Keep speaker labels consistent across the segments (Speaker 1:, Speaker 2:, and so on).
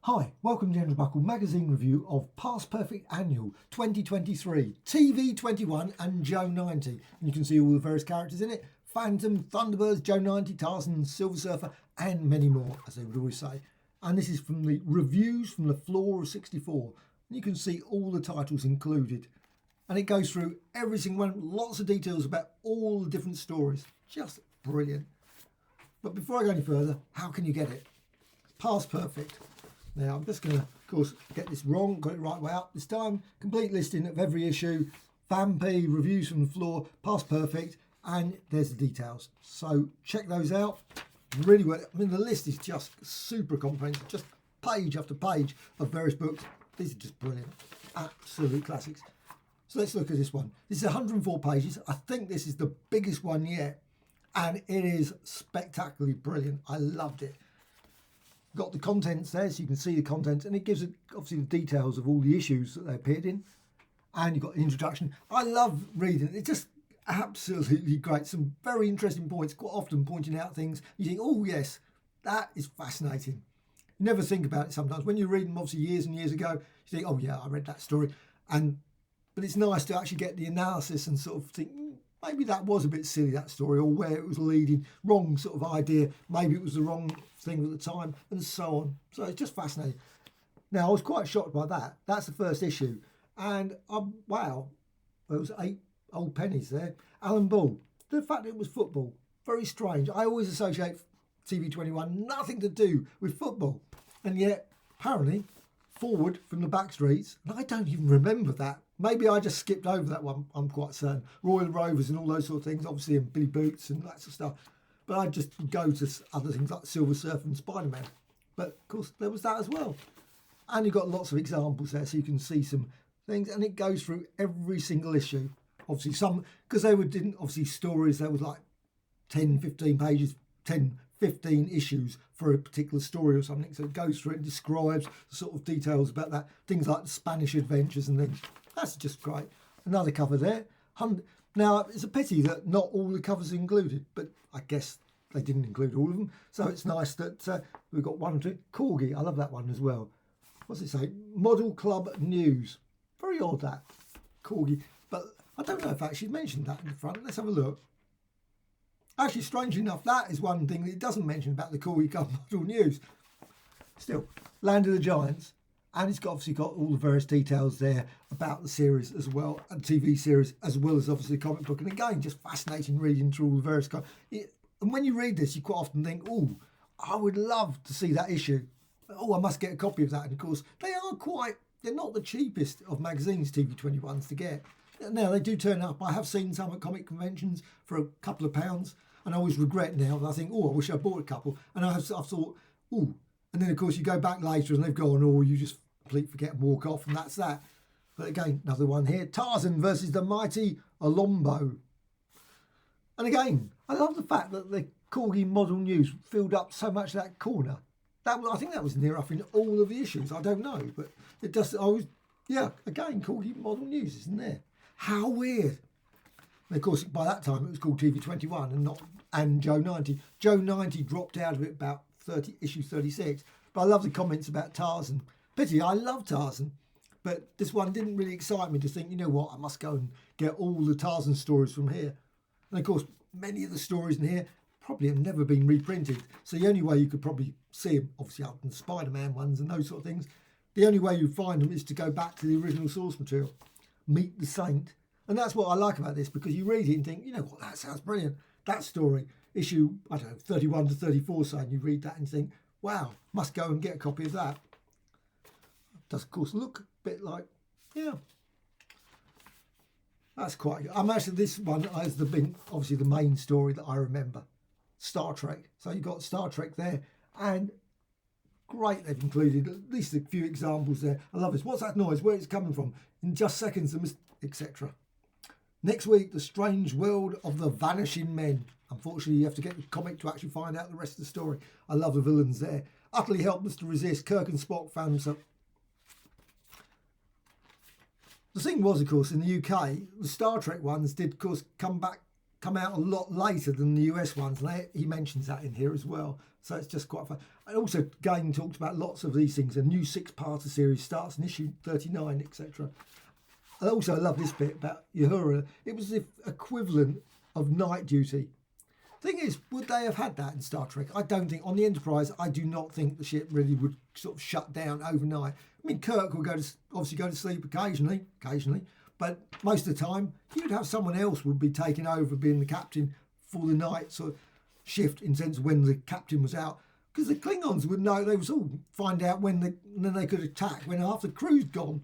Speaker 1: Hi, welcome to James Buckle magazine review of Past Perfect Annual 2023, TV21 and Joe 90. And you can see all the various characters in it: Phantom, Thunderbirds, Joe 90, Tarzan, Silver Surfer, and many more, as they would always say. And this is from the reviews from the floor of 64. And you can see all the titles included. And it goes through every single one, lots of details about all the different stories. Just brilliant. But before I go any further, how can you get it? Past Perfect. Now, I'm just going to, of course, get this wrong, got it right way up this time. Complete listing of every issue, FanP, reviews from the floor, Past Perfect, and there's the details. So check those out. Really well. I mean, the list is just super comprehensive, just page after page of various books. These are just brilliant. Absolute classics. So let's look at this one. This is 104 pages. I think this is the biggest one yet, and it is spectacularly brilliant. I loved it. Got the contents there, so you can see the contents, and it gives it obviously the details of all the issues that they appeared in, and you've got the introduction. I love reading it. It's just absolutely great. Some very interesting points, quite often pointing out things you think, oh yes, that is fascinating. You never think about it sometimes when you read them, obviously years and years ago. You think, oh yeah, I read that story, but it's nice to actually get the analysis and sort of think, maybe that was a bit silly, that story, or where it was leading, wrong sort of idea, maybe it was the wrong thing at the time, and so on. So it's just fascinating. Now, I was quite shocked by that. That's the first issue. And wow, there was 8 old pennies there. Alan Ball. The fact that it was football, very strange. I always associate TV21, nothing to do with football. And yet, apparently, forward from the back streets, and I don't even remember that. Maybe I just skipped over that one, I'm quite certain. Royal Rovers and all those sort of things, obviously, and Billy Boots and that sort of stuff. But I just go to other things like Silver Surfer and Spider-Man. But of course, there was that as well. And you've got lots of examples there, so you can see some things. And it goes through every single issue. Obviously, some, because they didn't, obviously, stories, there was like 10, 15 pages, 10, 15 issues for a particular story or something. So it goes through it and describes the sort of details about that. Things like the Spanish adventures and things. That's just great. Another cover there. Now, it's a pity that not all the covers are included, but I guess they didn't include all of them. So it's nice that we've got one or two. Corgi, I love that one as well. What's it say? Model Club News. Very odd, that. Corgi. But I don't know if I actually mentioned that in the front. Let's have a look. Actually, strangely enough, that is one thing that it doesn't mention about the Corgi Club Model News. Still, Land of the Giants. And it's obviously got all the various details there about the series as well, and TV series, as well as obviously the comic book. And again, just fascinating reading through all the various. And when you read this, you quite often think, oh, I would love to see that issue. Oh, I must get a copy of that. And of course, they're not the cheapest of magazines, TV21s, to get. Now, they do turn up. I have seen some at comic conventions for a couple of pounds. And I always regret now that I think, oh, I wish I bought a couple. And I've thought, oh. And then, of course, you go back later and they've gone, or you just completely forget and walk off, and that's that. But again, another one here. Tarzan versus the mighty Olombo. And again, I love the fact that the Corgi Model News filled up so much of that corner. I think that was near enough in all of the issues. I don't know, but it does. Again, Corgi Model News isn't there. How weird. And of course, by that time it was called TV21 and Joe 90. Joe 90 dropped out of it about issue 36. But I love the comments about Tarzan. Pity, I love Tarzan, but this one didn't really excite me to think, you know what, I must go and get all the Tarzan stories from here. And of course, many of the stories in here probably have never been reprinted. So the only way you could probably see them, obviously up in the Spider-Man ones and those sort of things, the only way you find them is to go back to the original source material, Meet the Saint. And that's what I like about this, because you read it and think, you know what, that sounds brilliant. That story, issue, 31 to 34, so and you read that and think, wow, must go and get a copy of that. Does of course look a bit like, yeah, that's quite good. I'm actually, this one has been obviously the main story that I remember, Star Trek. So you've got Star Trek there, and great, they've included at least a few examples there. I love this. What's that noise? Where it's coming from? In just seconds, etc. Next week, The Strange World of the Vanishing Men. Unfortunately, you have to get the comic to actually find out the rest of the story. I love the villains there. Utterly helpless to resist, Kirk and Spock found themselves. The thing was, of course, in the UK, the Star Trek ones did, of course, come back come out a lot later than the US ones, and he mentions that in here as well. So it's just quite fun. And also, again, talks about lots of these things. A new 6-parter series starts in issue 39, etc. I also love this bit about Uhura. It was the equivalent of night duty. Thing is, would they have had that in Star Trek? I don't think. On the Enterprise, I do not think the ship really would sort of shut down overnight. I mean, Kirk would obviously go to sleep occasionally, but most of the time, you'd have someone else would be taking over, being the captain for the night sort of shift, in sense of when the captain was out. Because the Klingons would know, they would all find out then they could attack when half the crew's gone.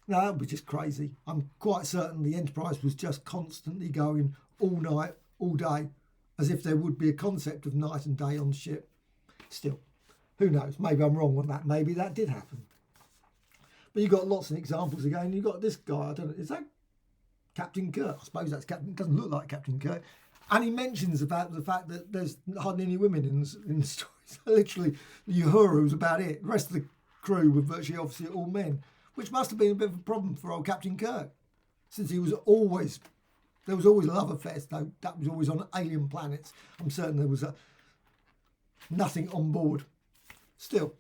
Speaker 1: No, that would be just crazy. I'm quite certain the Enterprise was just constantly going all night, all day, as if there would be a concept of night and day on the ship. Still, who knows? Maybe I'm wrong on that. Maybe that did happen. But you've got lots of examples again. You've got this guy, I don't know, is that Captain Kirk? I suppose that's Captain, doesn't look like Captain Kirk. And he mentions about the fact that there's hardly any women in the story. So literally, Uhura was about it. The rest of the crew were virtually obviously all men, which must have been a bit of a problem for old Captain Kirk, since there was always love affairs, though that was always on alien planets. I'm certain there was nothing on board. Still,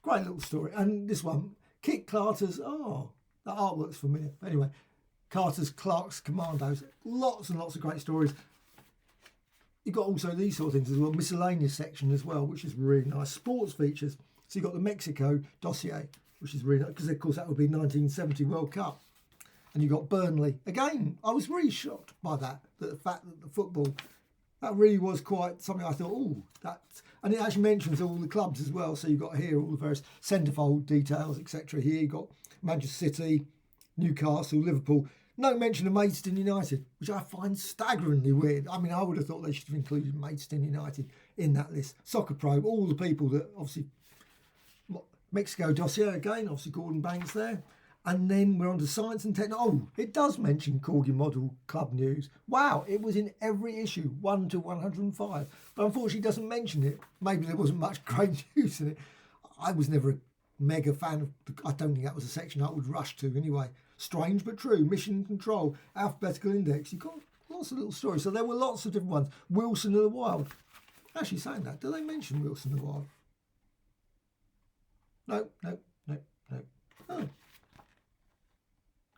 Speaker 1: great little story. And this one, Kit Carter's, that artwork's familiar. Anyway, Carter's Clark's Commandos. Lots and lots of great stories. You've got also these sort of things as well. Miscellaneous section as well, which is really nice. Sports features. So you've got the Mexico dossier, which is really nice, because of course that would be 1970 World Cup. And you've got Burnley. Again, I was really shocked by that the fact that the football, that really was quite something I thought, and it actually mentions all the clubs as well. So you've got here all the various centrefold details, etc. Here you've got Manchester City, Newcastle, Liverpool. No mention of Maidstone United, which I find staggeringly weird. I mean, I would have thought they should have included Maidstone United in that list. Soccer Probe, all the people that obviously, Mexico dossier again, obviously Gordon Banks there. And then we're on to science and technology. Oh, it does mention Corgi Model Club News. Wow, it was in every issue, 1 to 105. But unfortunately, it doesn't mention it. Maybe there wasn't much great news in it. I was never a mega fan of, I don't think that was a section I would rush to anyway. Strange but true, Mission Control, Alphabetical Index. You've got lots of little stories. So there were lots of different ones. Wilson of the Wild. Actually saying that, do they mention Wilson of the Wild? No. Oh.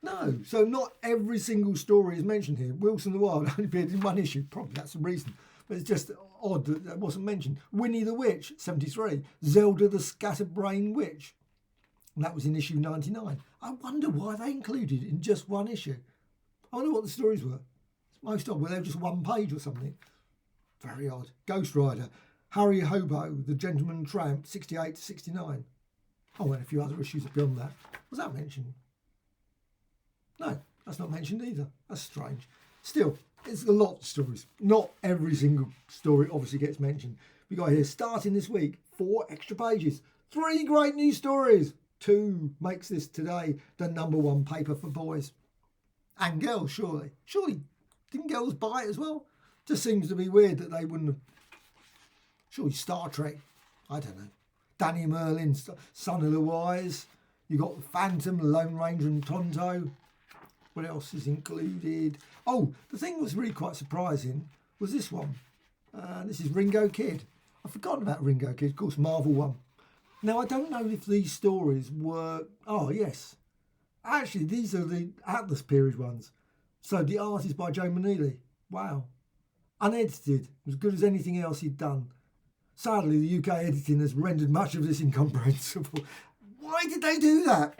Speaker 1: No, so not every single story is mentioned here. Wilson the Wild only appeared in one issue. Probably that's the reason. But it's just odd that that wasn't mentioned. Winnie the Witch, 73. Zelda the Scatterbrain Witch. And that was in issue 99. I wonder why they included it in just one issue. I wonder what the stories were. It's most odd. Were they just one page or something? Very odd. Ghost Rider. Harry Hobo, the Gentleman Tramp, 68 to 69. Oh, and a few other issues beyond that. Was that mentioned? No, that's not mentioned either. That's strange. Still, it's a lot of stories. Not every single story obviously gets mentioned. We got here, starting this week, 4 extra pages. 3 great news stories. 2 makes this today the #1 paper for boys. And girls, surely. Surely, didn't girls buy it as well? Just seems to be weird that they wouldn't have. Surely Star Trek, I don't know. Danny Merlin, Son of the Wise. You got the Phantom, the Lone Ranger and Tonto. What else is included? Oh, the thing that was really quite surprising was this one. This is Ringo Kid. I've forgotten about Ringo Kid, of course, Marvel one. Now, I don't know if these stories were... Oh, yes. Actually, these are the Atlas period ones. So the art is by Joe Manili. Wow. Unedited, as good as anything else he'd done. Sadly, the UK editing has rendered much of this incomprehensible. Why did they do that?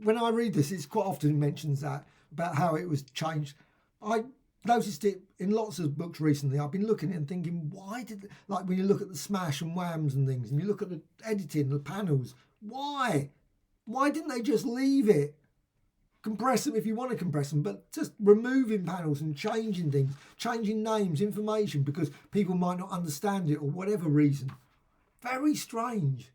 Speaker 1: When I read this, it's quite often mentions that, about how it was changed. I noticed it in lots of books recently. I've been looking at it and thinking, why did, like when you look at the smash and whams and things, and you look at the editing, the panels, why? Why didn't they just leave it? Compress them if you want to compress them, but just removing panels and changing things, changing names, information, because people might not understand it or whatever reason. Very strange.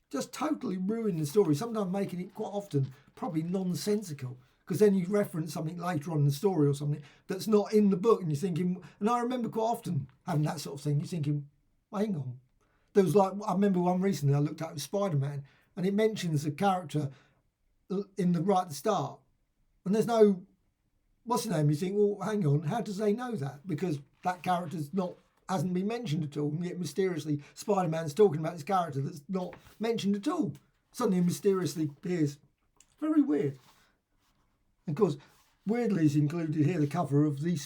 Speaker 1: Just totally ruin the story, sometimes making it quite often probably nonsensical, because then you reference something later on in the story or something that's not in the book, and you're thinking, and I remember quite often having that sort of thing, you're thinking, well, hang on. There was like, I remember one recently I looked at with Spider-Man, and it mentions a character in the right at the start, and there's no what's the name? You think, well, hang on, how does they know that? Because that character's hasn't been mentioned at all, and yet mysteriously Spider-Man's talking about this character that's not mentioned at all. Suddenly mysteriously appears. Very weird. Of course, weirdly is included here the cover of the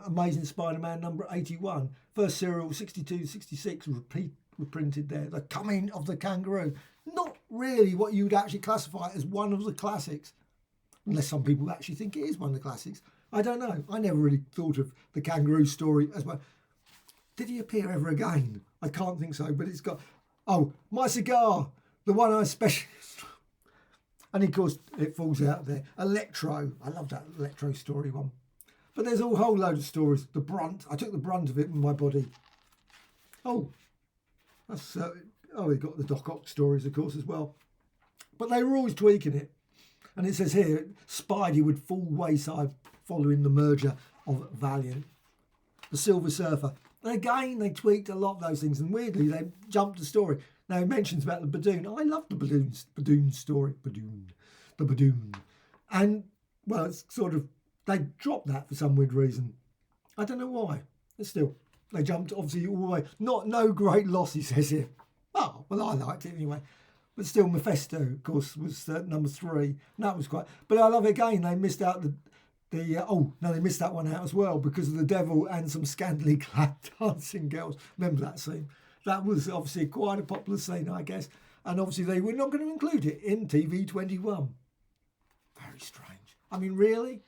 Speaker 1: Amazing Spider-Man number 81. First serial 62-66 reprinted there. The Coming of the Kangaroo. Not really what you would actually classify as one of the classics. Unless some people actually think it is one of the classics. I don't know. I never really thought of the kangaroo story as well. Did he appear ever again? I can't think so, but it's got... Oh, My Cigar, the one I especially... And of course, it falls out there. Electro. I love that Electro story one. But there's a whole load of stories. The brunt. I took the brunt of it in my body. Oh, that's... we've got the Doc Ock stories, of course, as well. But they were always tweaking it. And it says here, Spidey would fall wayside following the merger of Valiant. The Silver Surfer. And again, they tweaked a lot of those things. And weirdly, they jumped the story. Now, he mentions about the Badoon. I love the Badoon story. The Badoon. And, well, it's sort of, they dropped that for some weird reason. I don't know why. But still, they jumped, obviously, all the way. No great loss, he says here. Oh, well, I liked it anyway. But still, Mephisto, of course, was number 3. And that was quite... But I love it again. They missed out they missed that one out as well because of the devil and some scantily clad dancing girls. Remember that scene? That was obviously quite a popular scene, I guess. And obviously they were not going to include it in TV21. Very strange. I mean, really?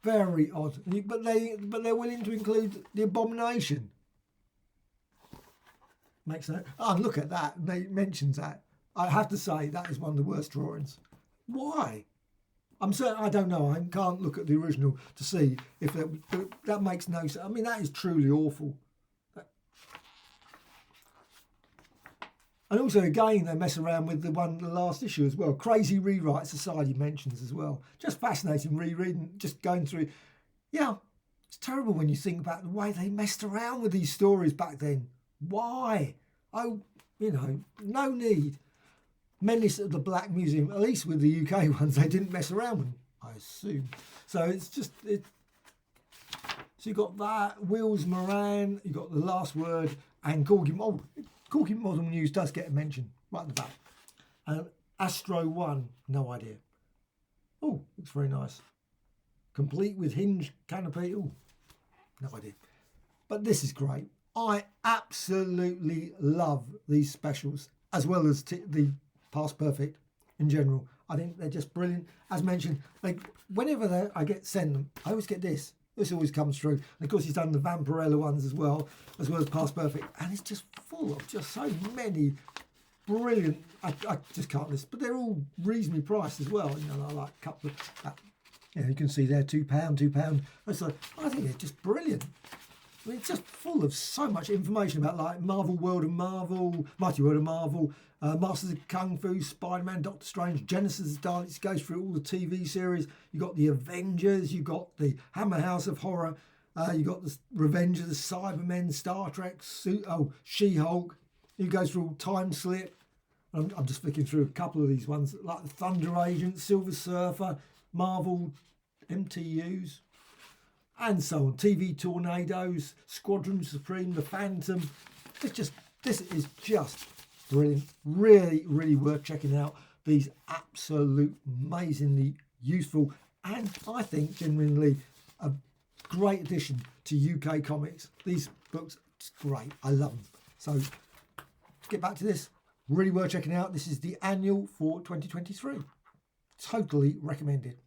Speaker 1: Very odd. But they're willing to include the Abomination. Makes no... Oh, look at that. And they mentions that. I have to say, that is one of the worst drawings. Why? I'm certain, I don't know. I can't look at the original to see if that makes no sense. I mean, that is truly awful. And also, again, they mess around with the last issue as well. Crazy Rewrite Society mentions as well. Just fascinating rereading, just going through. Yeah, it's terrible when you think about the way they messed around with these stories back then. Why? Oh, no need. Menace at the Black Museum, at least with the UK ones, they didn't mess around with them, I assume. So it's just... So you got that, Wills Moran, you got The Last Word, and Corky Modern News does get a mention right at the back. And Astro 1, no idea. Oh, looks very nice. Complete with hinge canopy. Oh, no idea. But this is great. I absolutely love these specials, as well as the Past Perfect in general. I think they're just brilliant. As mentioned, whenever I get sent them, I always get this. This always comes through. And of course, he's done the Vampirella ones as well as Past Perfect. And it's just full of just so many brilliant... I just can't list. But they're all reasonably priced as well. I like a couple of... you can see there, £2, £2. I think they're just brilliant. I mean, it's just full of so much information about like Marvel World of Marvel, Mighty World of Marvel, Masters of Kung Fu, Spider-Man, Doctor Strange, Genesis of Daleks, goes through all the TV series. You got the Avengers, you got the Hammer House of Horror, you got the Revenge of the Cybermen, Star Trek, She-Hulk. You go through Time Slip. I'm just flicking through a couple of these ones, like the Thunder Agent, Silver Surfer, Marvel MTUs, and so on. TV Tornadoes, Squadron Supreme, The Phantom. This is just brilliant. Really, really worth checking out. These absolute amazingly useful and I think genuinely a great addition to UK comics. These books, it's great. I love them. So to get back to this, really worth checking out. This is the annual for 2023. Totally recommended.